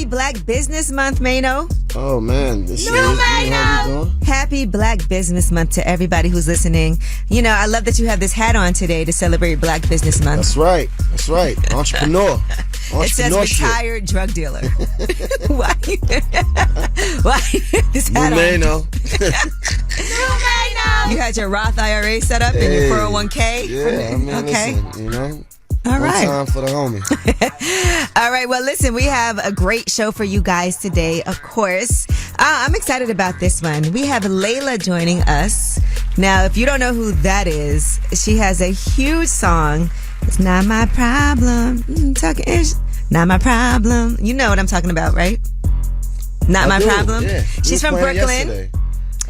happy Black Business Month, Mano. Oh, man. Happy Black Business Month to everybody who's listening. You know, I love that you have this hat on today to celebrate Black Business Month. That's right. Entrepreneur. It says retired drug dealer. Why? Why this hat on? Mano. You had your Roth IRA set up and your 401k? Yeah, I mean, okay. Listen, you know. All right. One time for the homie. All right. Well, listen, we have a great show for you guys today, of course. I'm excited about this one. We have Laila joining us. Now, if you don't know who that is, she has a huge song. It's not my problem. Talking ish. Not my problem. You know what I'm talking about, right? Not my problem. Yeah. She's from Brooklyn. Yesterday.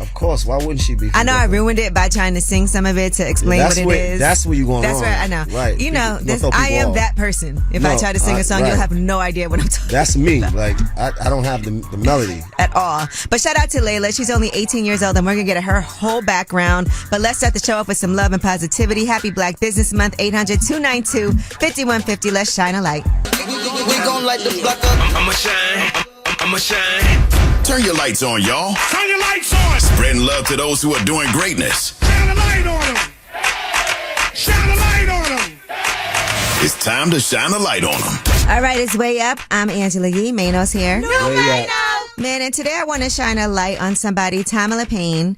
Of course. Why wouldn't she be? I know. Brooklyn? I ruined it by trying to sing some of it to explain what it is. That's where you're going wrong. That's where I know. Right. You know, I am that person. If I try to sing a song, you'll have no idea what I'm talking about. That's me. Like, I don't have the melody. At all. But shout out to Laila. She's only 18 years old and we're going to get her whole background. But let's start the show off with some love and positivity. Happy Black Business Month. 800-292-5150. Let's shine a light. We gon' light the block up. I'ma shine. Turn your lights on, y'all. Turn your lights on. Spreading love to those who are doing greatness. Shine a light on them. Shine a light on them. It's time to shine a light on them. All right, it's Way Up. I'm Angela Yee. Mano's here. Way up. Man, and today I want to shine a light on somebody, Tamala Payne.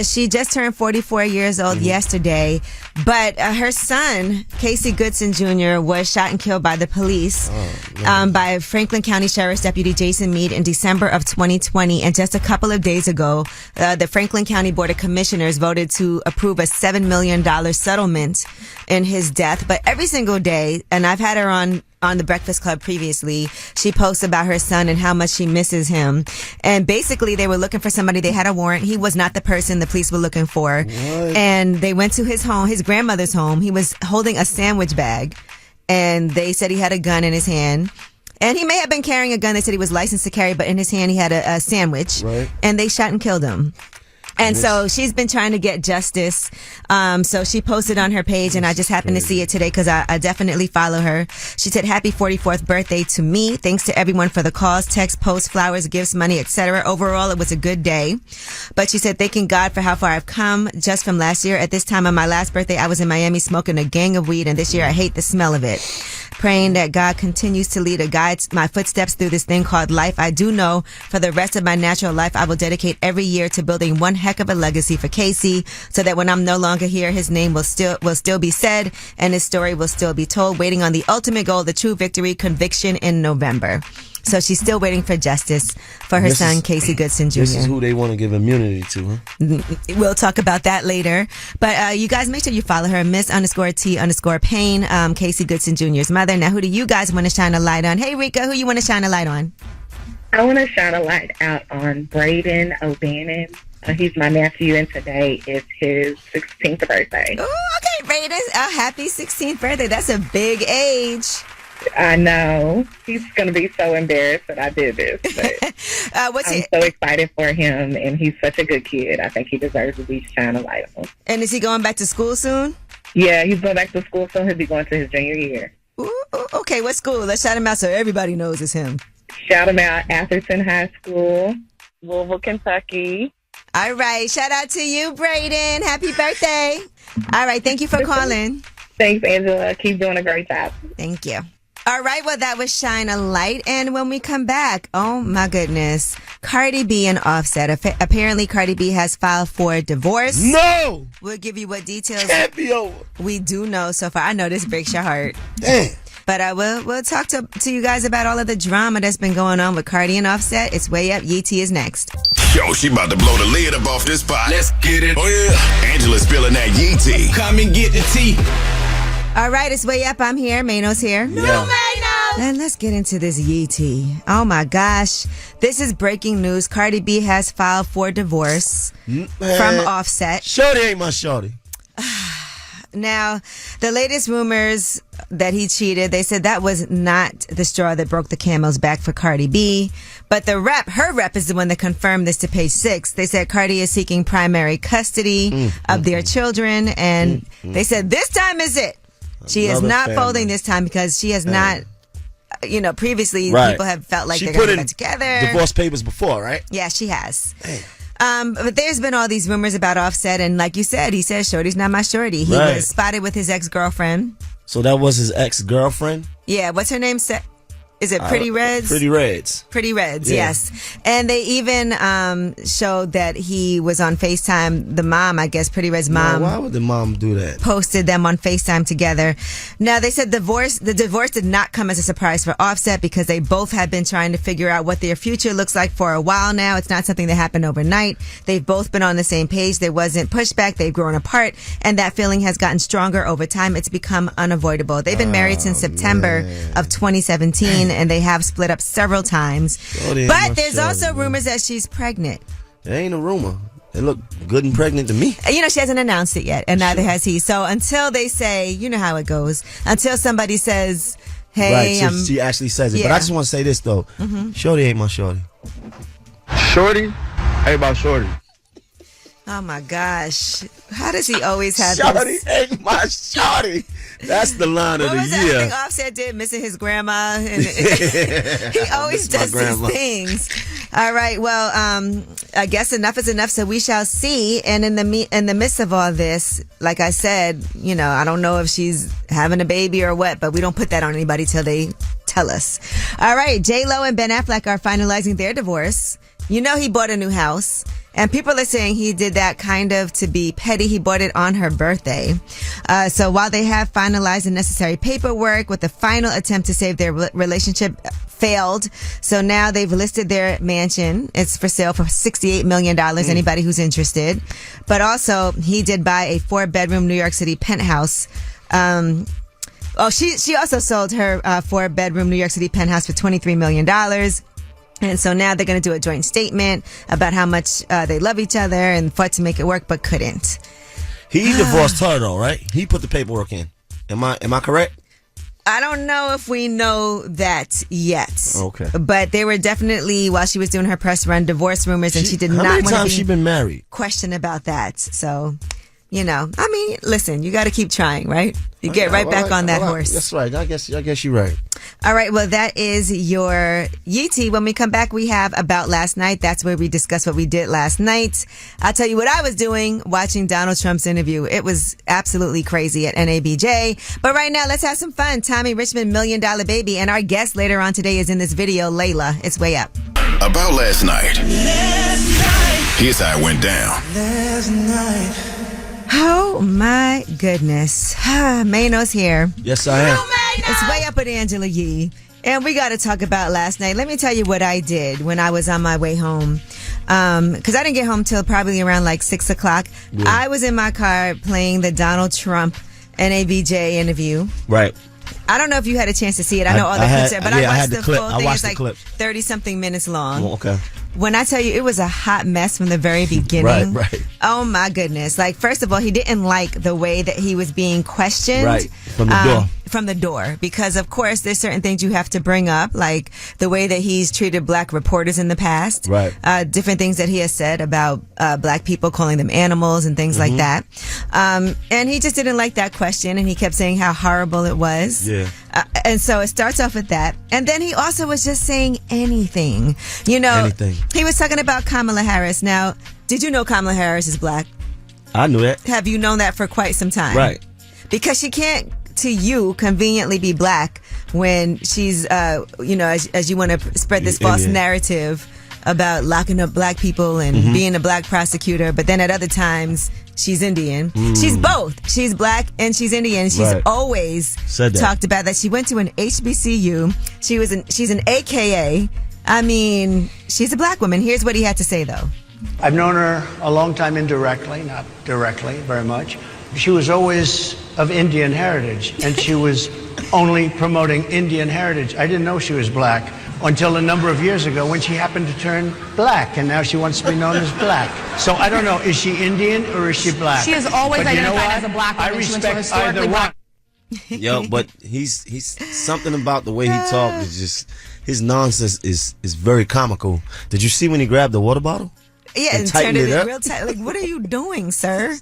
She just turned 44 years old yesterday, but her son, Casey Goodson Jr., was shot and killed by the police by Franklin County Sheriff's Deputy Jason Meade in December of 2020. And just a couple of days ago, the Franklin County Board of Commissioners voted to approve a $7 million settlement in his death. But every single day, and I've had her on the Breakfast Club previously, she posts about her son and how much she misses him. And basically, they were looking for somebody. They had a warrant. He was not the person the police were looking for. What? And they went to his home, his grandmother's home. He was holding a sandwich bag, and they said he had a gun in his hand. And he may have been carrying a gun. They said he was licensed to carry, but in his hand he had a sandwich. Right. And they shot and killed him. And so she's been trying to get justice. So she posted on her page, and I just happened to see it today because I definitely follow her. She said, "Happy 44th birthday to me. Thanks to everyone for the calls, texts, posts, flowers, gifts, money, etc. Overall, it was a good day." But she said, "Thanking God for how far I've come just from last year. At this time on my last birthday, I was in Miami smoking a gang of weed, and this year I hate the smell of it. Praying that God continues to lead and guide my footsteps through this thing called life. I do know for the rest of my natural life, I will dedicate every year to building one heck of a legacy for Casey, so that when I'm no longer here, his name will still be said and his story will still be told. Waiting on the ultimate goal, the true victory, conviction in November." So she's still waiting for justice for her son, Casey Goodson Jr. This is who they want to give immunity to, huh? We'll talk about that later. But you guys make sure you follow her, Miss_T_Payne, Casey Goodson Jr.'s mother. Now, who do you guys want to shine a light on? Hey, Rika, who you want to shine a light on? I want to shine a light out on Braden O'Bannon. He's my nephew, and today is his 16th birthday. Oh, okay, Braden. Happy 16th birthday. That's a big age. I know. He's going to be so embarrassed that I did this. But I'm so excited for him, and he's such a good kid. I think he deserves to be shine a light on. And is he going back to school soon? Yeah, he's going back to school soon. He'll be going to his junior year. Ooh, okay, what school? Let's shout him out so everybody knows it's him. Shout him out, Atherton High School, Louisville, Kentucky. All right. Shout out to you, Braden. Happy birthday. All right. Thank you for calling. Thanks, Angela. Keep doing a great job. Thank you. All right. Well, that was Shine a Light. And when we come back, oh, my goodness. Cardi B and Offset. Apparently, Cardi B has filed for divorce. No! We'll give you what details Can't be over. we do know so far. I know this breaks your heart. Damn. But we'll talk to you guys about all of the drama that's been going on with Cardi and Offset. It's Way Up. Yee T is next. Yo, she about to blow the lid up off this pot. Let's get it. Oh, yeah. Angela's spilling that Yee tea. Come and get the tea. All right, it's Way Up. I'm here. Mano's here. Yeah. And let's get into this Yee T. Oh, my gosh. This is breaking news. Cardi B has filed for divorce from Offset. Shorty ain't my shorty. Now, the latest rumors that he cheated, they said that was not the straw that broke the camel's back for Cardi B. But her rep is the one that confirmed this to Page Six. They said Cardi is seeking primary custody of their children. And they said this time is it. She is Another not family. folding this time because she has not previously Right. people have felt like She they're put going to in get together. divorce papers before, right? Yeah, she has. Hey. But there's been all these rumors about Offset, and like you said, he says Shorty's not my shorty. He Right. was spotted with his ex-girlfriend. So that was his ex-girlfriend? Yeah, what's her name? Is it Pretty Reds? Pretty Reds. Pretty Reds, Yeah. yes. And they even showed that he was on FaceTime. The mom, I guess, Pretty Red's mom. Why would the mom do that? Posted them on FaceTime together. Now, they said the divorce did not come as a surprise for Offset because they both had been trying to figure out what their future looks like for a while now. It's not something that happened overnight. They've both been on the same page. There wasn't pushback. They've grown apart, and that feeling has gotten stronger over time. It's become unavoidable. They've been married since September of 2017, and they have split up several times. But there's also rumors that she's pregnant. It ain't a rumor. It look good and pregnant to me. She hasn't announced it yet, and neither has he. So until they say, you know how it goes, until somebody says, hey, right, she actually says it. yeah. But I just want to say this, though. Shorty ain't my shorty. Shorty? Hey, about Shorty. oh my gosh, how does he always have Shorty this? ain't my shorty. That's the line of What the was that year. thing Offset did, missing his grandma? And he always Miss my does grandma. these things. All right, well, I guess enough is enough, so we shall see. And in the midst of all this, like I said, I don't know if she's having a baby or what, but we don't put that on anybody till they tell us. All right, J-Lo and Ben Affleck are finalizing their divorce. He bought a new house. And people are saying he did that kind of to be petty. He bought it on her birthday. So while they have finalized the necessary paperwork with the final attempt to save their relationship failed. So now they've listed their mansion. It's for sale for $68 million. Anybody who's interested. But also he did buy a 4-bedroom New York City penthouse. She also sold her 4-bedroom New York City penthouse for $23 million. And so now they're going to do a joint statement about how much they love each other and fought to make it work, but couldn't. He divorced her, though, right? He put the paperwork in. Am I correct? I don't know if we know that yet. Okay. But they were definitely, while she was doing her press run, divorce rumors, and she did How not many want times to she be been married? questioned about that. So, listen, you got to keep trying, right? You get right back on that horse. That's right. I guess you're right. All right, well, that is your Yeetie. When we come back, we have About Last Night. That's where we discuss what we did last night. I'll tell you what I was doing, watching Donald Trump's interview. It was absolutely crazy at NABJ. But right now, let's have some fun. Tommy Richmond, $1 Million Baby. And our guest later on today is in this video, Laila. It's way up. About last night. Here's how it went down. Oh, my goodness. Mano's here. Yes, I am. It's way up with Angela Yee. And we got to talk about last night. Let me tell you what I did when I was on my way home. Because I didn't get home till probably around like 6 o'clock. Yeah. I was in my car playing the Donald Trump NABJ interview. Right. I don't know if you had a chance to see it. I know all the I clips had- there, but yeah, I I watched had the the clip. full I thing. watched It's the like clip. 30-something minutes long. Oh, okay. When I tell you it was a hot mess from the very beginning. Right. Oh my goodness. Like, first of all, he didn't like the way that he was being questioned. Right. From the door. From the door. Because, of course, there's certain things you have to bring up, like the way that he's treated black reporters in the past. Right. Different things that he has said about black people, calling them animals and things like that. And he just didn't like that question, and he kept saying how horrible it was. Yeah. And so it starts off with that. And then he also was just saying anything. Anything. He was talking about Kamala Harris. Now, did you know Kamala Harris is black? I knew that. Have you known that for quite some time? Right. Because she can't, to you, conveniently be black when she's, as you want to spread this false Indian. narrative about locking up black people and being a black prosecutor. But then at other times, she's Indian. She's both. She's black and she's Indian. She's Right. always Said that. talked about that. She went to an HBCU. She's an AKA. I mean, she's a black woman. Here's what he had to say, though. I've known her a long time indirectly, not directly very much. She was always of Indian heritage, and she was only promoting Indian heritage. I didn't know she was black until a number of years ago when she happened to turn black, and now she wants to be known as black. So I don't know, is she Indian or is she black? She has always But you know identified what? as a black woman. I She went to a respect either historically one. black. Yo, but he's something about the way he talked is just, his nonsense is very comical. Did you see when he grabbed the water bottle? Yeah, and tightened turned it it up? in real tight. Like, what are you doing, sir?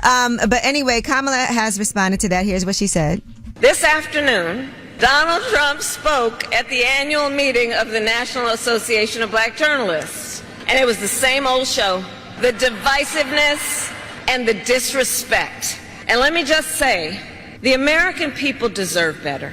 But anyway, Kamala has responded to that. Here's what she said. This afternoon, Donald Trump spoke at the annual meeting of the National Association of Black Journalists, and it was the same old show. The divisiveness and the disrespect. And let me just say, the American people deserve better.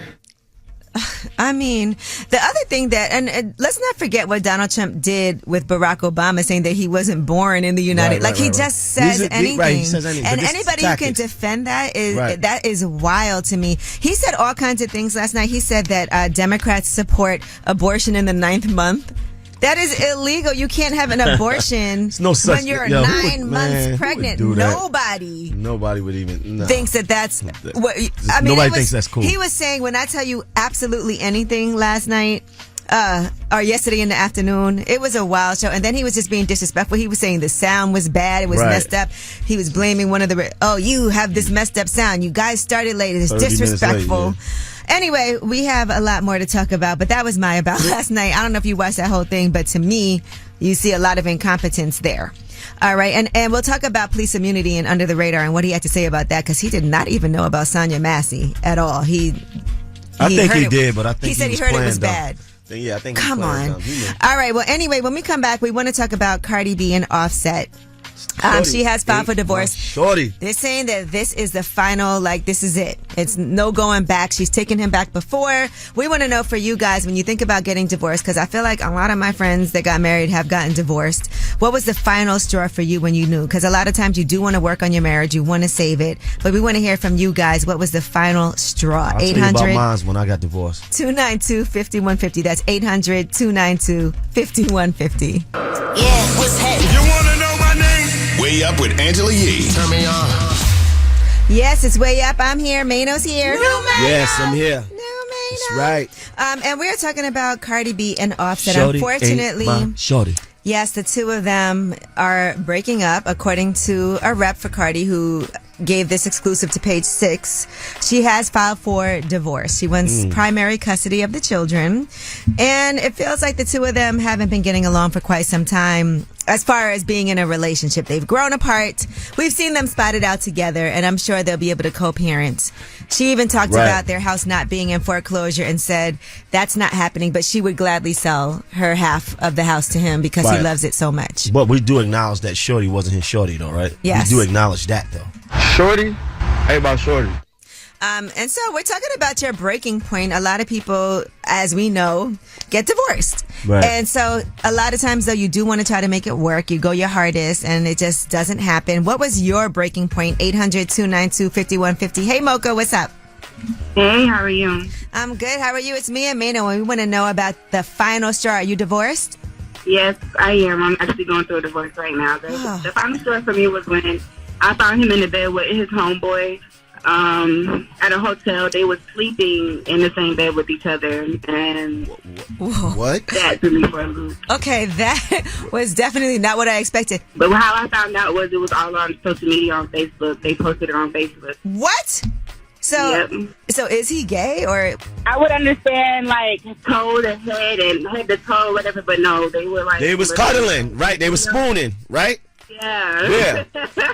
I mean, the other thing that, and let's not forget what Donald Trump did with Barack Obama, saying that he wasn't born in the United. He just says anything. He says anything. And anybody who can defend that is wild to me. He said all kinds of things last night. He said that Democrats support abortion in the 9th month. That is illegal. You can't have an abortion when you're 9 months pregnant. Nobody would even thinks that's what. I mean, nobody thinks that's cool. He was saying, when I tell you absolutely anything last night or yesterday in the afternoon, it was a wild show. And then he was just being disrespectful. He was saying the sound was bad. It was messed up. He was blaming one of you have this messed up sound. You guys started late. It's disrespectful. Late, yeah. Anyway, we have a lot more to talk about, but that was my about last night. I don't know if you watched that whole thing, but to me, you see a lot of incompetence there. All right, and we'll talk about police immunity and under the radar and what he had to say about that, because he did not even know about Sonia Massey at all. I think he did, but I think he said he heard it was bad. Yeah, I think. Come on. All right. Well, anyway, when we come back, we want to talk about Cardi B and Offset. She has filed for divorce. They're saying that this is the final, this is it. It's no going back. She's taken him back before. We want to know for you guys, when you think about getting divorced, because I feel like a lot of my friends that got married have gotten divorced. What was the final straw for you when you knew? Because a lot of times you do want to work on your marriage. You want to save it. But we want to hear from you guys. What was the final straw? I'll 800 tell you about mine when I got divorced. 292-5150. That's 800-292-5150. Yeah, what's happening? You want to know my name? Way Up with Angela Yee. Turn me on. Yes, it's Way Up. I'm here. Mano's here. Yes, I'm here. That's right. And we're talking about Cardi B and Offset. Shorty, unfortunately, shorty. Yes, the two of them are breaking up, according to a rep for Cardi who gave this exclusive to Page 6. She has filed for divorce. She wants primary custody of the children. And it feels like the two of them haven't been getting along for quite some time as far as being in a relationship. They've grown apart. We've seen them spotted out together, and I'm sure they'll be able to co-parent. She even talked about their house not being in foreclosure and said that's not happening, but she would gladly sell her half of the house to him because he loves it so much. But we do acknowledge that Shorty wasn't his Shorty, though, right? Yes. We do acknowledge that, though. Shorty? How about Shorty? And so we're talking about your breaking point. A lot of people, as we know, get divorced. Right. And so a lot of times, though, you do want to try to make it work. You go your hardest, and it just doesn't happen. What was your breaking point? 800-292-5150. Hey, Mocha, what's up? Hey, how are you? I'm good. How are you? It's me and Mano, and we want to know about the final straw. Are you divorced? Yes, I am. I'm actually going through a divorce right now. The final straw for me was when I found him in the bed with his homeboy at a hotel. They were sleeping in the same bed with each other, and what? That threw me for a loop. Okay, that was definitely not what I expected. But how I found out was it was all on social media on Facebook. They posted it on Facebook. What? So is he gay, or? I would understand toe to head and head to toe, whatever, but no, they were They was cuddling, right? They was spooning, right? Yeah.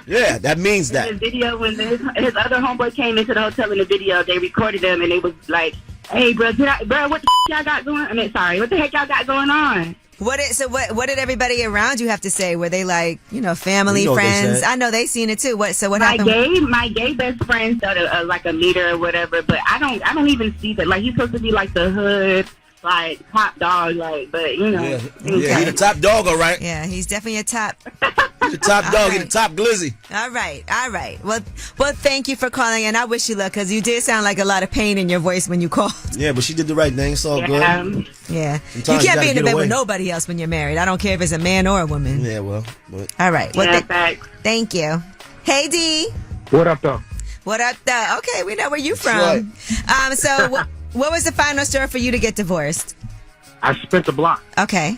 Yeah, that means that. In the video, when his other homeboy came into the hotel in the video, they recorded them and they was like, "Hey, bro, what the y'all got going? What the heck y'all got going on?" What did everybody around you have to say? Were they family, friends? I know they seen it too. What happened? My gay best friend started a meter or whatever, but I don't even see that. He's supposed to be the hood, top dog, but Yeah, he's the top dog, all right. Yeah, he's definitely a top. He's the top dog, he's the top glizzy. All right. Well, thank you for calling, and I wish you luck, because you did sound like a lot of pain in your voice when you called. Yeah, but she did the right thing. It's all good. Yeah. Sometimes you can't be in the bed with nobody else when you're married. I don't care if it's a man or a woman. Yeah, well. All right. Thanks. Thank you. Hey, D. What up, though? What up, though? Okay, we know where you from. Right. So what was the final straw for you to get divorced? I spent the block. Okay.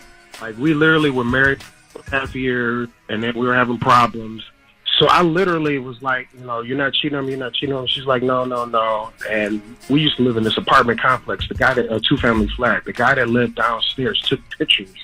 We literally were married for half a year, and then we were having problems. So I literally was like, you're not cheating on me, you're not cheating on me. She's like, no. And we used to live in this apartment complex. The guy that, a 2-family flat, the guy that lived downstairs took pictures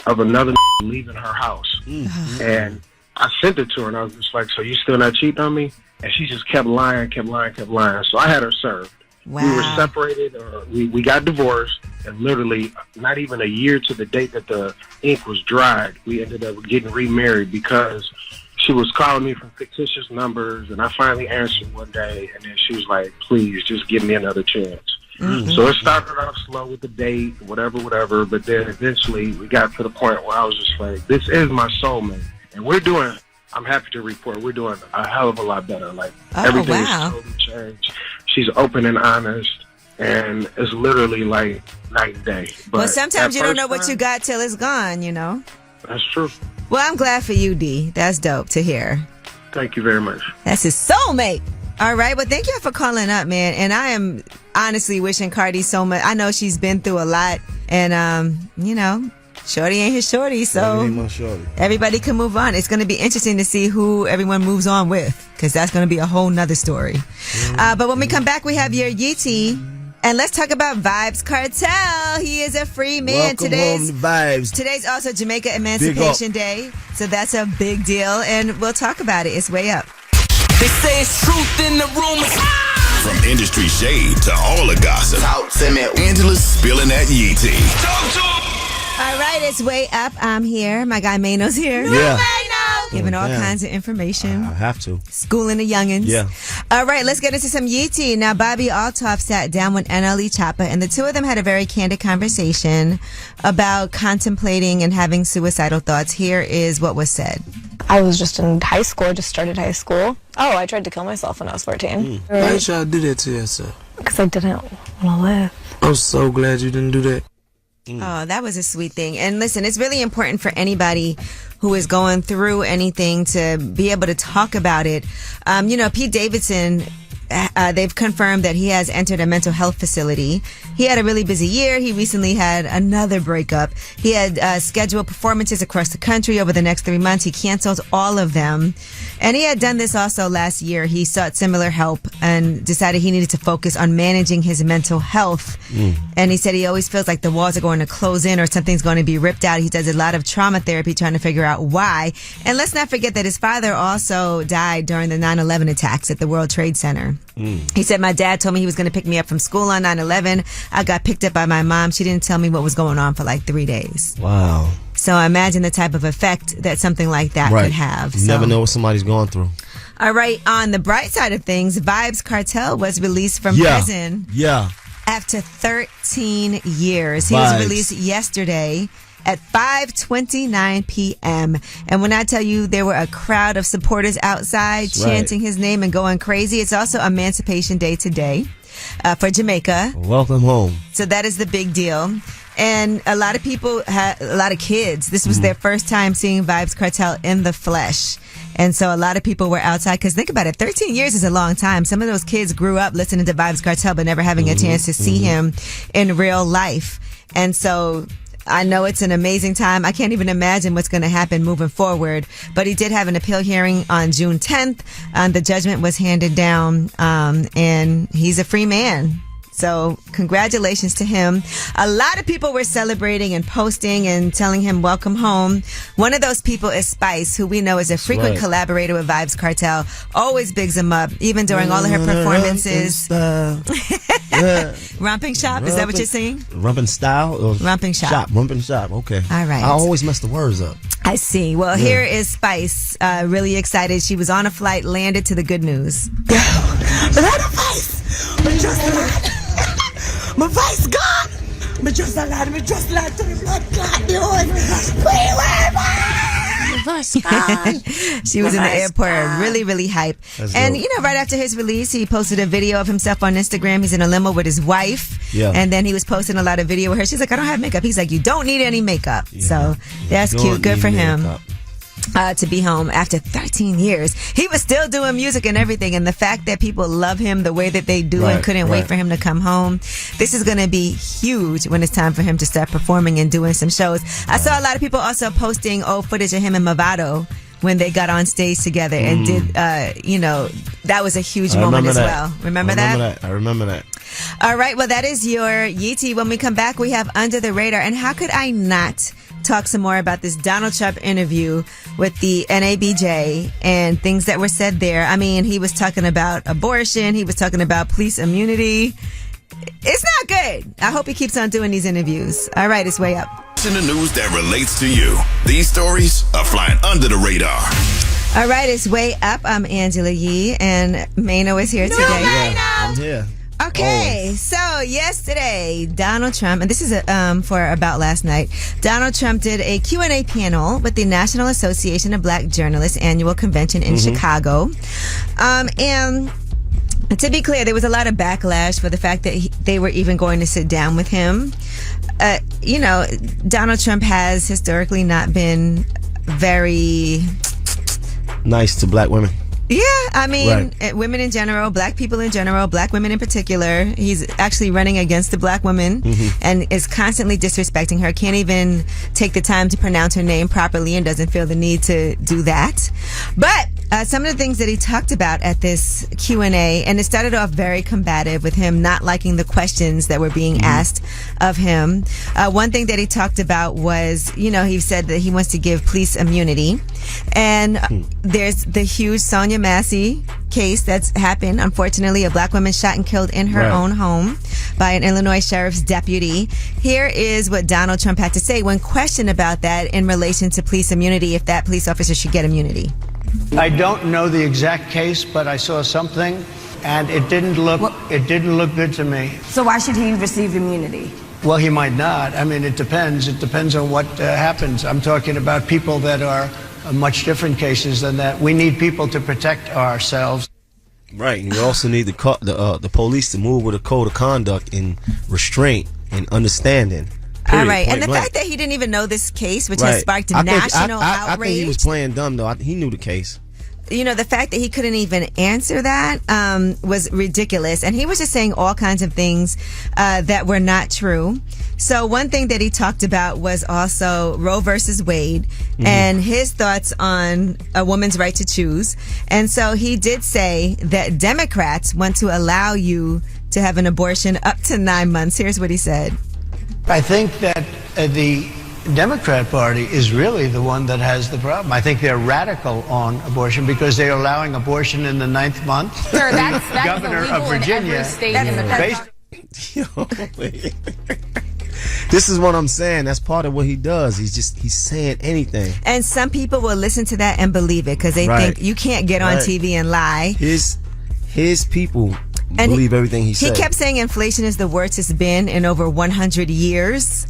of another leaving her house. Mm-hmm. And I sent it to her, and I was just like, so you still not cheating on me? And she just kept lying. So I had her served. Wow. We were separated. We got divorced, and literally not even a year to the date that the ink was dried, we ended up getting remarried because she was calling me from fictitious numbers, and I finally answered one day, and then she was like, please, just give me another chance. Mm-hmm. So it started off slow with the date, whatever, but then eventually we got to the point where I was just like, this is my soulmate. And I'm happy to report, we're doing a hell of a lot better. Like, everything is totally changed. She's open and honest, and it's literally like night and day. But well, sometimes you don't know what you got till it's gone, you know? That's true. Well, I'm glad for you, D. That's dope to hear. Thank you very much. That's his soulmate. All right. Well, thank you for calling up, man. And I am honestly wishing Cardi so much. I know she's been through a lot, and you know, shorty ain't his shorty, so ain't my shorty. Everybody can move on. It's going to be interesting to see who everyone moves on with, because that's going to be a whole nother story. But when we come back, we have your Yeetie. And let's talk about Vibes Cartel. He is a free man. Welcome home to Vibes. Today's also Jamaica Emancipation Day, so that's a big deal, and we'll talk about it. It's way up. They say it's truth in the rumors. From industry shade to all the gossip, Talk to me. Angela's spilling that Yeetie. Talk to All right, it's way up. I'm here. My guy Mano's here. Yeah. Giving all Damn. kinds of information. I have to. Schooling the youngins. Yeah. All right, let's get into some Yeetie. Now, Bobby Altoff sat down with NLE Choppa, and the two of them had a very candid conversation about contemplating and having suicidal thoughts. Here is what was said. I was just in high school, just started high school. Oh, I tried to kill myself when I was 14. Why did y'all do that to yourself? Because I didn't want to live. I'm so glad you didn't do that. Oh, that was a sweet thing. And listen, it's really important for anybody who is going through anything to be able to talk about it. You know, Pete Davidson, they've confirmed that he has entered a mental health facility. He had a really busy year. He recently had another breakup. He had scheduled performances across the country over the next 3 months. He canceled all of them. And he had done this also last year. He sought similar help and decided he needed to focus on managing his mental health. And he said he always feels like the walls are going to close in or something's going to be ripped out. He does a lot of trauma therapy trying to figure out why. And let's not forget that his father also died during the 9/11 attacks at the World Trade Center. He said, my dad told me he was going to pick me up from school on 9/11. I got picked up by my mom. She didn't tell me what was going on for like 3 days. Wow. So imagine the type of effect that something like that could have. You never know what somebody's going through. All right. On the bright side of things, Vibes Cartel was released from prison. Yeah. After 13 years. He was released yesterday at 5:29 p.m. And when I tell you there were a crowd of supporters outside chanting his name and going crazy, it's also Emancipation Day today for Jamaica. Welcome home. So that is the big deal. And a lot of people had a lot of kids. This was their first time seeing Vibes Cartel in the flesh. And so a lot of people were outside, because think about it, 13 years is a long time. Some of those kids grew up listening to Vibes Cartel but never having a chance to see him in real life. And so I know it's an amazing time. I can't even imagine what's going to happen moving forward. But he did have an appeal hearing on June 10th. The judgment was handed down, and he's a free man. So congratulations to him. A lot of people were celebrating and posting and telling him welcome home. One of those people is Spice, who we know is a frequent collaborator with Vibes Cartel. Always bigs him up, even during all of her performances. Romping Shop, is that what you're singing? Romping Style? Or Romping Shop. Romping Shop, okay. All right. I always mess the words up. I see. Well, here is Spice, really excited. She was on a flight, landed to the good news. My voice gone. Me just a lad to the blood clot the She was in the airport, really, really hype. And, you know, right after his release, he posted a video of himself on Instagram. He's in a limo with his wife. Yeah. And then he was posting a lot of video with her. She's like, I don't have makeup. He's like, you don't need any makeup. Yeah. So that's cute. Good for him. To be home after 13 years. He was still doing music and everything, and the fact that people love him the way that they do and couldn't wait for him to come home, this is going to be huge when it's time for him to start performing and doing some shows. I saw a lot of people also posting old footage of him and Movado when they got on stage together and did, you know, that was a huge moment as well. Remember that? I remember that. All right, well, that is your Yeetie. When we come back, we have Under the Radar. And how could I not talk some more about this Donald Trump interview with the NABJ and things that were said there. I mean, he was talking about abortion. He was talking about police immunity. It's not good. I hope he keeps on doing these interviews. All right, it's Way Up. In the news that relates to you. These stories are flying under the radar. All right, it's Way Up. I'm Angela Yee, and Mano is here today. I'm here. Okay, so yesterday, Donald Trump, and this is for About Last Night, Donald Trump did a Q&A panel with the National Association of Black Journalists annual convention in Chicago. And to be clear, there was a lot of backlash for the fact that they were even going to sit down with him. You know, Donald Trump has historically not been very nice to black women. Yeah, I mean, women in general, black people in general, black women in particular. He's actually running against the black woman and is constantly disrespecting her. Can't even take the time to pronounce her name properly and doesn't feel the need to do that. But some of the things that he talked about at this Q&A, and it started off very combative with him not liking the questions that were being asked of him. One thing that he talked about was, you know, he said that he wants to give police immunity. And there's the huge Sonia Massey case that's happened. Unfortunately, a black woman shot and killed in her own home by an Illinois sheriff's deputy. Here is what Donald Trump had to say when questioned about that in relation to police immunity, if that police officer should get immunity. I don't know the exact case, but I saw something, and it didn't look good to me. So why should he receive immunity? Well, he might not. I mean, it depends. It depends on what happens. I'm talking about people that are much different cases than that. We need people to protect ourselves. Right, and you also need the police to move with a code of conduct and restraint and understanding. Period. All right, and the blank. fact that he didn't even know this case, which has sparked national outrage. I think he was playing dumb, though. He knew the case. You know, the fact that he couldn't even answer that was ridiculous. And he was just saying all kinds of things that were not true. So one thing that he talked about was also Roe versus Wade and his thoughts on a woman's right to choose. And so he did say that Democrats want to allow you to have an abortion up to 9 months. Here's what he said. I think that the Democrat Party is really the one that has the problem. I think they're radical on abortion because they're allowing abortion in the 9th month. Sir, that's Governor of Virginia. In every state in the country. This is what I'm saying. That's part of what he does. He's saying anything. And some people will listen to that and believe it because they think you can't get on TV and lie. His people believe everything he said. He kept saying inflation is the worst it's been in over 100 years.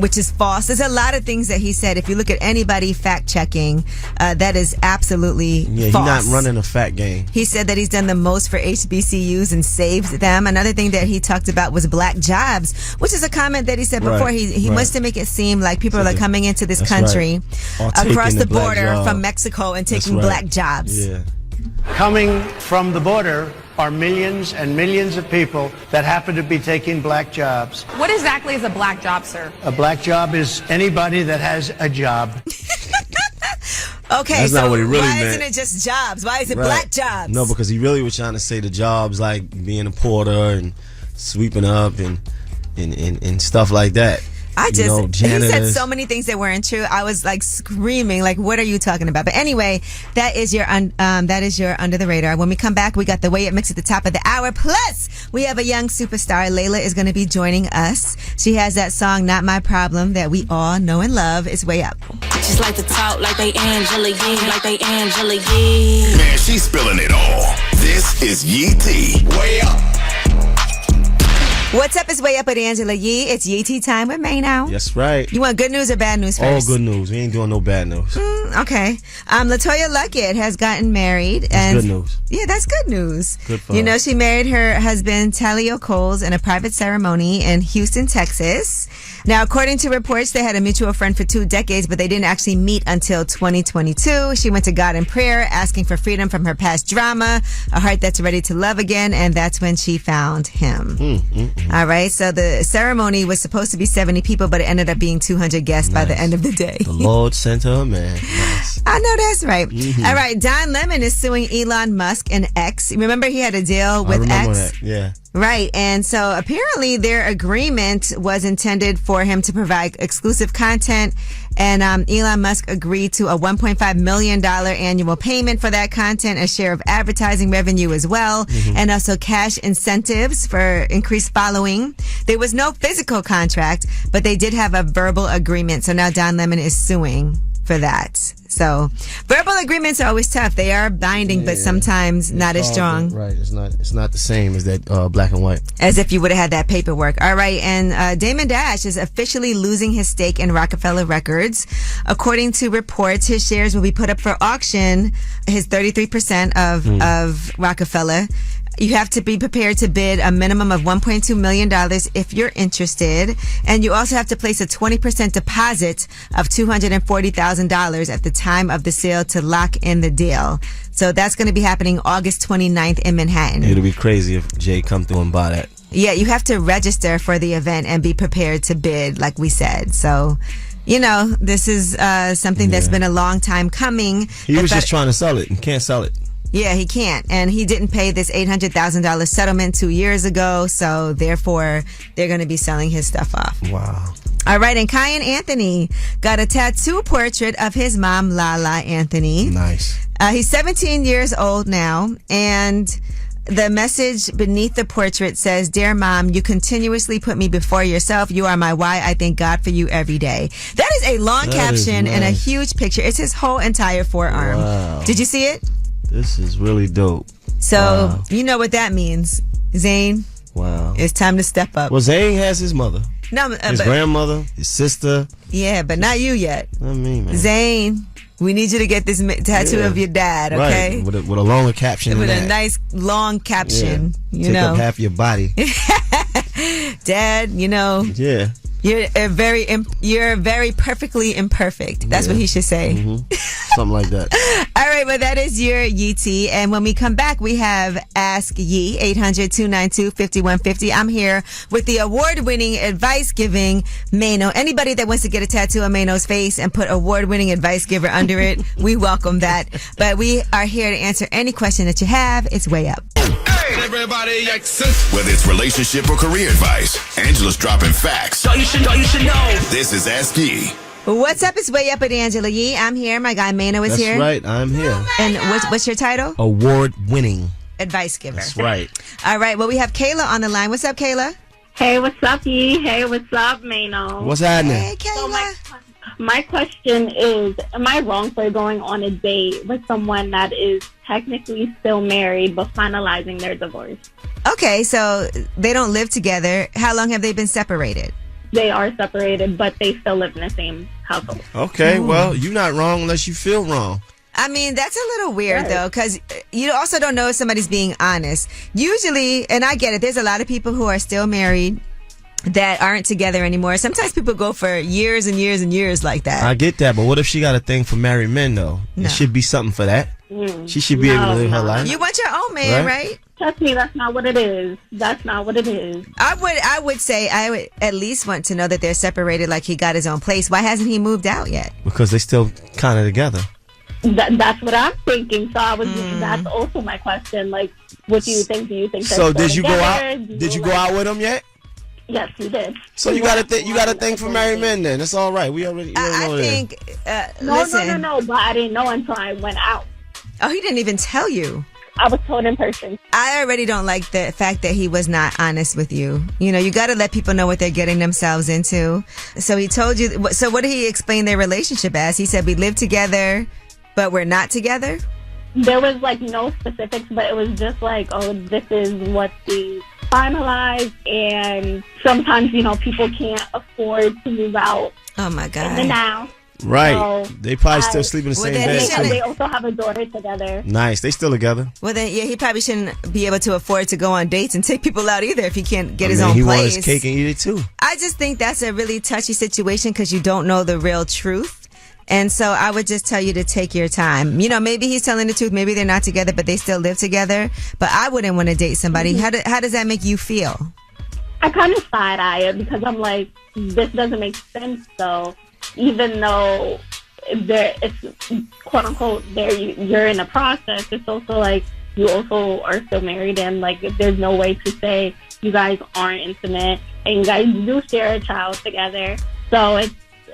Which is false. There's a lot of things that he said. If you look at anybody fact checking, that is absolutely false. He's not running a fact game. He said that he's done the most for HBCUs and saved them. Another thing that he talked about was black jobs, which is a comment that he said before. He wants to make it seem like people are coming into this country across the border from Mexico and taking black jobs. Yeah. Coming from the border are millions and millions of people that happen to be taking black jobs. What exactly is a black job, sir? A black job is anybody that has a job. Okay, that's not what he really why meant. isn't it just jobs? Why is it black jobs? No, because he really was trying to say the jobs like being a porter and sweeping up and stuff like that. He said so many things that weren't true. I was like screaming, like, what are you talking about? But anyway, that is your Under the Radar. When we come back, we got the Way It Mix at the top of the hour. Plus, we have a young superstar. Laila is going to be joining us. She has that song, Not My Problem, that we all know and love. It's Way Up. Just like to talk like they Angela Yee, like they Angela Yee. Man, she's spilling it all. This is Yee T. Way Up. What's up? It's Way Up with Angela Yee. It's Yee T time with May now. That's right. You want good news or bad news All first? good news. We ain't doing no bad news. Okay. LaToya Luckett has gotten married. That's good news. Yeah, that's good news. Good for her. her. She married her husband, Talio Coles, in a private ceremony in Houston, Texas. Now, according to reports, they had a mutual friend for 2 decades, but they didn't actually meet until 2022. She went to God in prayer, asking for freedom from her past drama, a heart that's ready to love again, and that's when she found him. All right, so the ceremony was supposed to be 70 people, but it ended up being 200 guests by the end of the day. The Lord sent her a man. I know that's right. Mm-hmm. All right, Don Lemon is suing Elon Musk and X. Remember he had a deal with remember X? That. Yeah. Right, and so apparently their agreement was intended for him to provide exclusive content, and Elon Musk agreed to a $1.5 million annual payment for that content, a share of advertising revenue as well, and also cash incentives for increased following. There was no physical contract, but they did have a verbal agreement, so now Don Lemon is suing for that. So verbal agreements are always tough. They are binding, but sometimes not as strong. Right. It's not the same as that black and white. As if you would have had that paperwork. All right. And Damon Dash is officially losing his stake in Rockefeller Records. According to reports, his shares will be put up for auction. His 33% of Rockefeller. You have to be prepared to bid a minimum of $1.2 million if you're interested. And you also have to place a 20% deposit of $240,000 at the time of the sale to lock in the deal. So that's going to be happening August 29th in Manhattan. It'll be crazy if Jay come through and buy that. Yeah, you have to register for the event and be prepared to bid, like we said. So, you know, this is something that's been a long time coming. He was just trying to sell it and can't sell it. Yeah, he can't. And he didn't pay this $800,000 settlement 2 years ago. So therefore, they're going to be selling his stuff off. Wow. All right. And Kyan Anthony got a tattoo portrait of his mom, Laila Anthony. Nice. He's 17 years old now. And the message beneath the portrait says, "Dear Mom, you continuously put me before yourself. You are my why. I thank God for you every day." That is a long caption and a huge picture. It's his whole entire forearm. Wow. Did you see it? This is really dope. So, you know what that means, Zane. Wow. It's time to step up. Well, Zane has his mother. No, his grandmother, his sister. Yeah, but not you yet. Not me, man. Zane, we need you to get this tattoo of your dad, okay? Right, with a longer caption with than a nice long caption, you Take know. up half your body. Dad, you know. Yeah. You're very perfectly imperfect. That's what he should say. Something like that. All right, well, that is your Yee Tea. And when we come back, we have Ask Yee, 800-292-5150. I'm here with the award-winning, advice-giving Mano. Anybody that wants to get a tattoo on Mano's face and put award-winning advice giver under it, we welcome that. But we are here to answer any question that you have. It's Way Up. Everybody Whether it's relationship or career advice, Angela's dropping facts. you should know. This is Ask Yee. What's up? It's Way Up with Angela Yee. I'm here. My guy Mano is here. That's right. I'm here. And what's your title? Award-winning Advice giver. That's right. All right. Well, we have Kayla on the line. What's up, Kayla? Hey, what's up, Yee? Hey, what's up, Mano? What's happening? Hey, Kayla. So my question is, am I wrong for going on a date with someone that is technically still married but finalizing their divorce? Okay, so they don't live together. How long have they been separated? They are separated, but they still live in the same household. Okay, well, you're not wrong unless you feel wrong. I mean, that's a little weird, though, because you also don't know if somebody's being honest. Usually, and I get it, there's a lot of people who are still married that aren't together anymore. Sometimes people go for years and years and years like that. I get that, but what if she got a thing for married men, though? No. There should be something for that. She should be able to live her life. You want your own man, right? Trust me, that's not what it is. That's not what it is. I would say I would at least want to know that they're separated, like he got his own place. Why hasn't he moved out yet? Because they still kind of together. That's what I'm thinking. So I was. That's also my question. Like, what do you think? Do you think? So did you go out? Did you go out with him yet? Yes, he did. So you got a thing for married men then. That's all right. We already know I think. No. But I didn't know until I went out. Oh, he didn't even tell you. I was told in person. I already don't like the fact that he was not honest with you. You know, you got to let people know what they're getting themselves into. So he told you. So what did he explain their relationship as? He said, we live together, but we're not together? There was like no specifics, but it was just like, oh, this is what we finalized. And sometimes, you know, people can't afford to move out. Oh, my God. In the now. Right. So they probably still sleep in the same bed. And they also have a daughter together. Nice. They still together. Well, then, yeah, he probably shouldn't be able to afford to go on dates and take people out either if he can't get his own he place. wants his cake and eat it too. I just think that's a really touchy situation because you don't know the real truth. And so I would just tell you to take your time. You know, maybe he's telling the truth. Maybe they're not together, but they still live together. But I wouldn't want to date somebody. How does that make you feel? I kind of side-eye it because I'm like, this doesn't make sense, though. Even though it's quote unquote you're in a process. It's also like you also are still married, and like there's no way to say you guys aren't intimate, and you guys do share a child together. So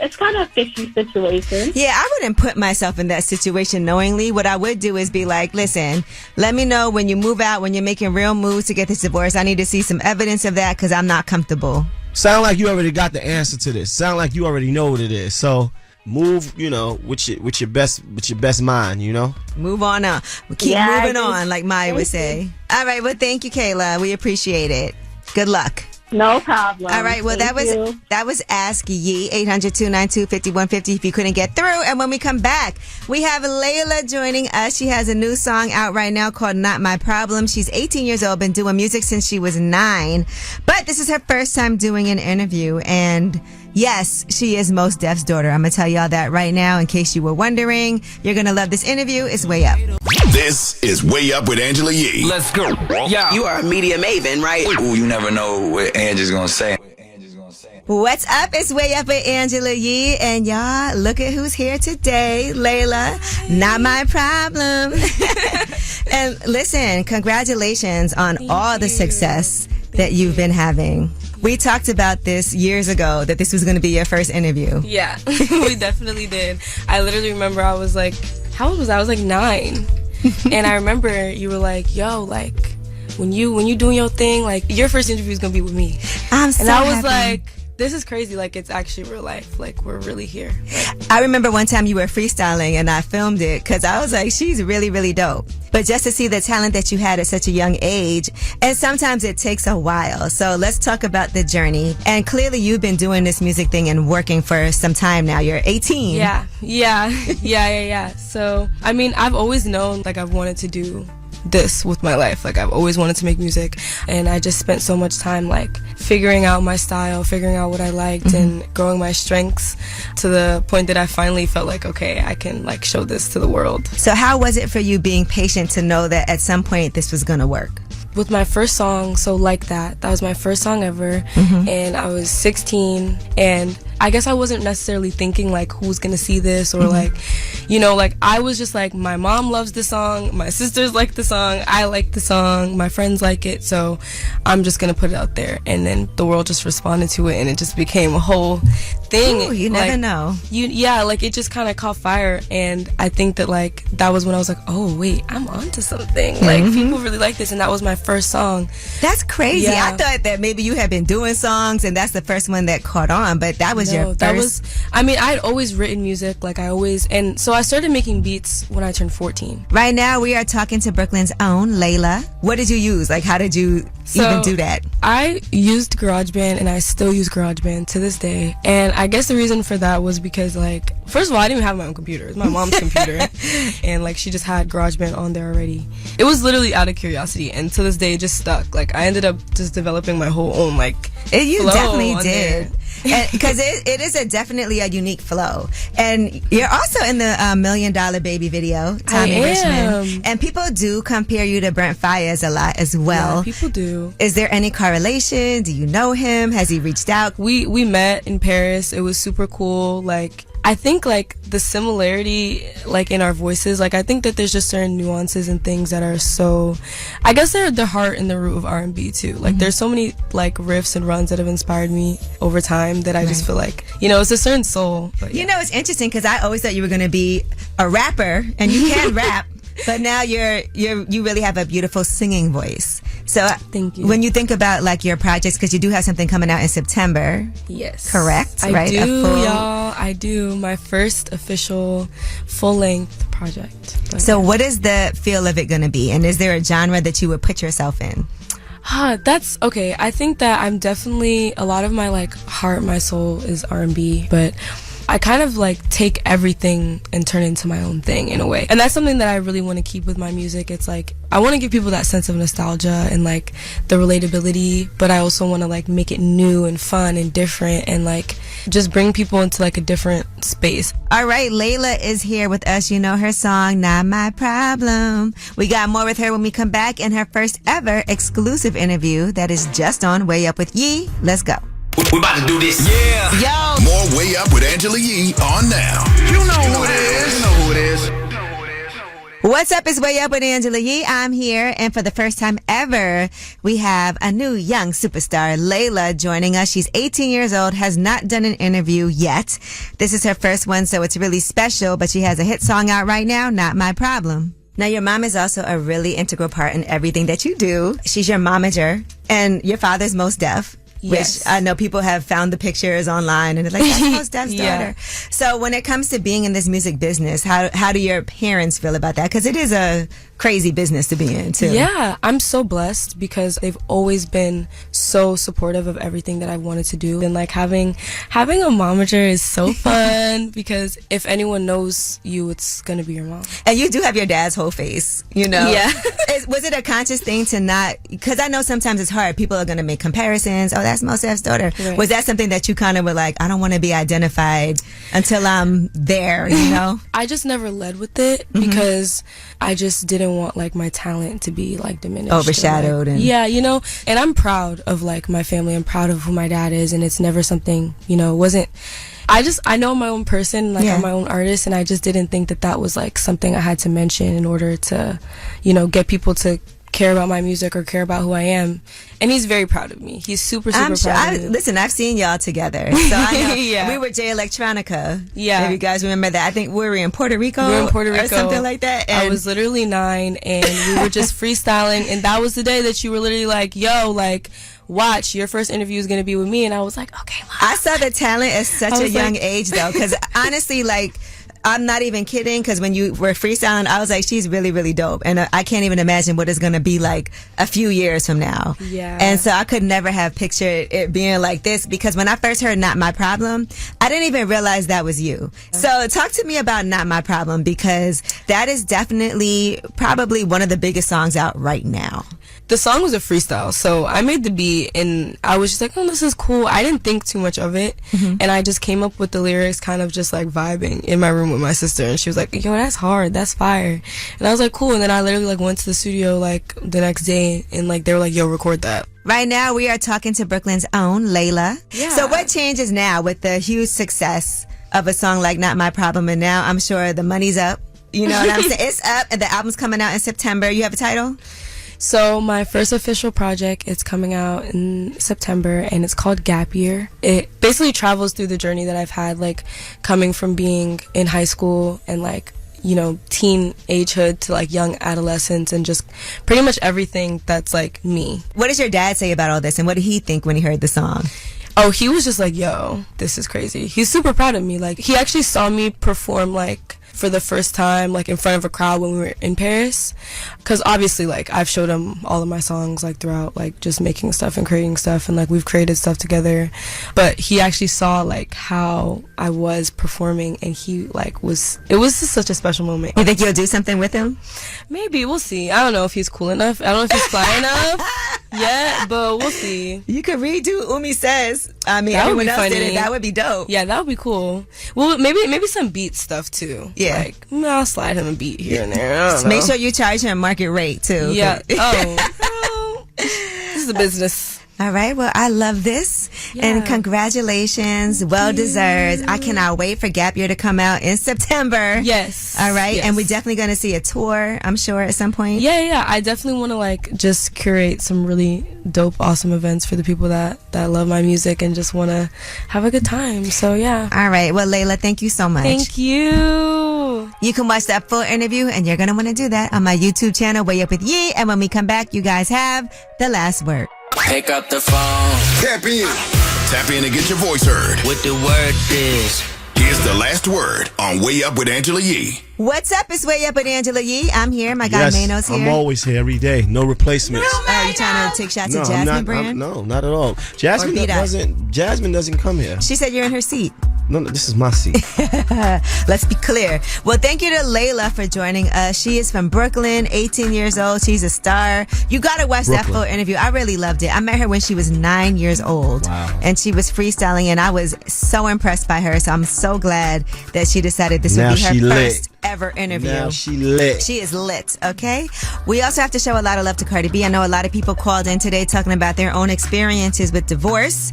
it's kind of a fishy situation. Yeah, I wouldn't put myself in that situation knowingly. What I would do is be like, listen, let me know when you move out, when you're making real moves to get this divorce. I need to see some evidence of that because I'm not comfortable. Sound like you already got the answer to this. Sound like you already know what it is. So move, with your best mind, Move on up. Keep moving on, like Maya would say. All right, well, thank you, Kayla. We appreciate it. Good luck. No problem. All right, well, that was Ask Yee, 800-292-5150 if you couldn't get through. And when we come back, we have Laila joining us. She has a new song out right now called Not My Problem. She's 18 years old, been doing music since she was 9. But this is her first time doing an interview. And yes, she is Mos Def's daughter. I'm going to tell y'all that right now in case you were wondering. You're going to love this interview. It's Way Up. This is Way Up with Angela Yee. Let's go. Yeah. You are a media maven, right? Ooh, you never know what Angela's gonna say. What's up? It's Way Up with Angela Yee. And y'all, look at who's here today. Laila, not my problem. And listen, congratulations on all the success that you've been having. We talked about this years ago, that this was going to be your first interview. Yeah, we definitely did. I literally remember I was like, how old was I? I was like 9. And I remember you were like, yo, like, when you doing your thing, like, your first interview is going to be with me. I'm so And I was happy. like, this is crazy. Like, it's actually real life. Like, we're really here. Like, I remember one time you were freestyling and I filmed it because I was like, she's really, really dope. But just to see the talent that you had at such a young age, and sometimes it takes a while. So let's talk about the journey. And clearly you've been doing this music thing and working for some time now. You're 18. Yeah. So, I mean, I've always known, like, I've wanted to do this with my life. Like, I've always wanted to make music, and I just spent so much time like figuring out my style, figuring out what I liked, and growing my strengths to the point that I finally felt like, okay, I can like show this to the world. So how was it for you being patient to know that at some point this was gonna work? With my first song, So Like That was my first song ever, and I was 16, and I guess I wasn't necessarily thinking like who's gonna see this or like, like I was just like, my mom loves the song, my sisters like the song, I like the song, my friends like it, so I'm just gonna put it out there. And then the world just responded to it, and it just became a whole thing. Ooh, you never know. Like it just kind of caught fire, and I think that like that was when I was like, oh wait, I'm onto something. Like people really like this, and that was my first song. That's crazy. Yeah. I thought that maybe you had been doing songs and that's the first one that caught on, but that was your first. I mean, I'd always written music, like and so I started making beats when I turned 14. Right now we are talking to Brooklyn's own Laila. What did you use? Like, how did you even do that? I used GarageBand, and I still use GarageBand to this day. And I guess the reason for that was because, like, first of all, I didn't even have my own computer. It was my mom's computer. And, like, she just had GarageBand on there already. It was literally out of curiosity. And to this day, it just stuck. Like, I ended up just developing my whole own, like, you flow definitely on did. there. Because it is definitely a unique flow. And you're also in the $1 Million Baby video, Tommy Richmond. And people do compare you to Brent Faiyaz a lot as well. Yeah, people do. Is there any correlation? Do you know him? Has he reached out? We met in Paris. It was super cool. Like, I think like the similarity like in our voices, like I think that there's just certain nuances and things that are so, I guess they're the heart and the root of R&B too. Like there's so many like riffs and runs that have inspired me over time that I just feel like, it's a certain soul. But, yeah. It's interesting because I always thought you were going to be a rapper, and you can rap. But now you really have a beautiful singing voice. So thank you. When you think about like your projects, because you do have something coming out in September. Yes. Correct? I right? do, y'all. I do. My first official full-length project. But so what is the feel of it going to be? And is there a genre that you would put yourself in? That's okay. I think that I'm definitely, a lot of my like heart, my soul is R&B, but I kind of like take everything and turn it into my own thing in a way. And that's something that I really want to keep with my music. It's like, I want to give people that sense of nostalgia and like the relatability, but I also want to like make it new and fun and different and like just bring people into like a different space. All right, Laila is here with us. You know her song, Not My Problem. We got more with her when we come back in her first ever exclusive interview that is just on Way Up with Yee. Let's go. We about to do this. Yeah. Yo, More Way Up with Angela Yee on now. You know who it is. You know who it is. What's up? It's Way Up with Angela Yee. I'm here, and for the first time ever, we have a new young superstar, Laila, joining us. She's 18 years old, has not done an interview yet. This is her first one, so it's really special, but she has a hit song out right now, Not My Problem. Now, your mom is also a really integral part in everything that you do. She's your momager, and your father's most deaf. Yes. Which I know people have found the pictures online and they're like, that's Most Def's daughter. So when it comes to being in this music business, how do your parents feel about that? Because it is a crazy business to be in too. Yeah, I'm so blessed because they've always been so supportive of everything that I've wanted to do. And like having a momager is so fun because if anyone knows you, it's going to be your mom. And you do have your dad's whole face, you know? Yeah. Was it a conscious thing to not, because I know sometimes it's hard. People are going to make comparisons. Oh, that's Most Def's daughter. Right. Was that something that you kind of were like, I don't want to be identified until I'm there, you know? I just never led with it because I just didn't want like my talent to be like diminished, overshadowed, and yeah, you know. And I'm proud of like my family. I'm proud of who my dad is, and it's never something, you know, wasn't. I know my own person, like I'm my own artist, and I just didn't think that was like something I had to mention in order to, you know, get people to care about my music or care about who I am. And he's very proud of me. He's super proud of me. Listen, I've seen y'all together. So I know. We were J Electronica. Yeah. Maybe you guys remember that. I think we were in Puerto Rico. We were in Puerto Rico. Or something like that. And I was literally 9 and we were just freestyling. And that was the day that you were literally like, yo, like, watch, your first interview is going to be with me. And I was like, okay. I saw the talent at such a young age, though. Because honestly, like, I'm not even kidding, because when you were freestyling, I was like, she's really, really dope. And I can't even imagine what it's going to be like a few years from now. Yeah. And so I could never have pictured it being like this, because when I first heard Not My Problem, I didn't even realize that was you. So talk to me about Not My Problem, because that is definitely probably one of the biggest songs out right now. The song was a freestyle, so I made the beat and I was just like, oh, this is cool. I didn't think too much of it, and I just came up with the lyrics kind of just like vibing in my room with my sister, and she was like, yo, that's hard, that's fire. And I was like, cool. And then I literally like went to the studio like the next day and like they were like, yo, record that. Right now we are talking to Brooklyn's own Laila. Yeah. So what changes now with the huge success of a song like Not My Problem? And now I'm sure the money's up. You know what I'm saying? It's up, and the album's coming out in September. You have a title? So my first official project is coming out in September, and it's called Gap Year. It basically travels through the journey that I've had, like coming from being in high school and like, you know, teenagehood to like young adolescence, and just pretty much everything that's like me. What does your dad say about all this, and what did he think when he heard the song? Oh, he was just like, yo, this is crazy. He's super proud of me. Like, he actually saw me perform like for the first time, like in front of a crowd when we were in Paris, because obviously like I've showed him all of my songs like throughout, like just making stuff and creating stuff, and like we've created stuff together, but he actually saw like how I was performing, and he like it was just such a special moment. You think you'll do something with him? Maybe, we'll see. I don't know if he's cool enough, I don't know if he's fly enough yet, but we'll see. You could redo Umi Says. I mean, everyone else did it. That would be dope. Yeah, that would be cool. Well, maybe some beat stuff too. Yeah. Like, I'll slide him a beat here and there. I don't know. Make sure you charge him market rate too. Yeah. This is a business. All right. Well, I love this. Yeah. And congratulations. Well deserved. I cannot wait for Gap Year to come out in September. Yes. All right. Yes. And we're definitely going to see a tour, I'm sure, at some point. Yeah. I definitely want to like just curate some really dope, awesome events for the people that love my music and just want to have a good time. So yeah. All right. Well, Laila, thank you so much. Thank you. You can watch that full interview, and you're going to want to do that on my YouTube channel, Way Up With Yee. And when we come back, you guys have the last word. Pick up the phone. Tap in. Tap in and get your voice heard. What the word is. Here's the last word on Way Up with Angela Yee. What's up? It's Way Up with Angela Yee. I'm here. My guy Mano's here. I'm always here every day. No replacements. Are you trying to take shots at Jasmine Brand? No, not at all. Jasmine doesn't come here. She said you're in her seat. No, this is my seat. Let's be clear. Well, thank you to Laila for joining us. She is from Brooklyn, 18 years old. She's a star. You got to watch that full interview. I really loved it. I met her when she was 9 years old. Wow. And she was freestyling, and I was so impressed by her. So I'm so glad that she decided this would be her first ever interview. Now she lit. She is lit, okay? We also have to show a lot of love to Cardi B. I know a lot of people called in today talking about their own experiences with divorce.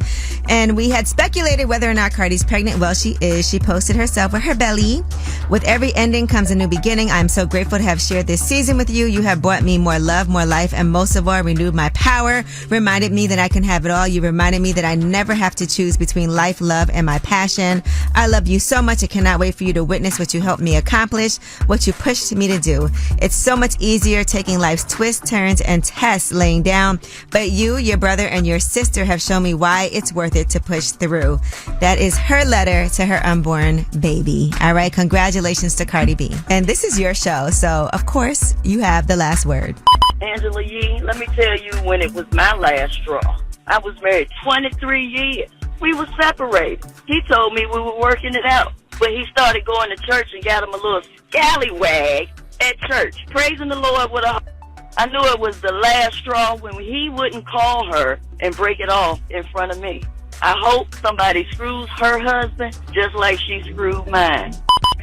And we had speculated whether or not Cardi's pregnant. Well, she is. She posted herself with her belly. With every ending comes a new beginning. I'm so grateful to have shared this season with you. You have brought me more love, more life, and most of all, renewed my power. Reminded me that I can have it all. You reminded me that I never have to choose between life, love, and my passion. I love you so much. I cannot wait for you to witness what you helped me accomplish, what you pushed me to do. It's so much easier taking life's twists, turns, and tests laying down. But you, your brother, and your sister have shown me why it's worth it to push through. That is her letter to her unborn baby. All right. Congratulations to Cardi B. And this is your show. So, of course, you have the last word. Angela Yee, let me tell you when it was my last straw. I was married 23 years. We were separated. He told me we were working it out. But he started going to church and got him a little scallywag at church, praising the Lord with a... I knew it was the last straw when he wouldn't call her and break it off in front of me. I hope somebody screws her husband just like she screwed mine.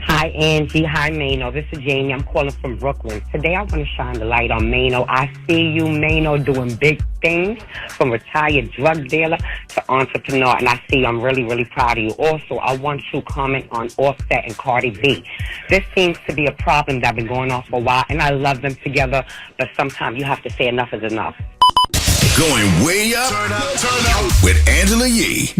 Hi, Angie. Hi, Mano. This is Jamie. I'm calling from Brooklyn. Today, I want to shine the light on Mano. I see you, Mano, doing big things, from retired drug dealer to entrepreneur, and I see you. I'm really, really proud of you. Also, I want you to comment on Offset and Cardi B. This seems to be a problem that's been going on for a while, and I love them together, but sometimes you have to say enough is enough. Going way up with Angela Yee.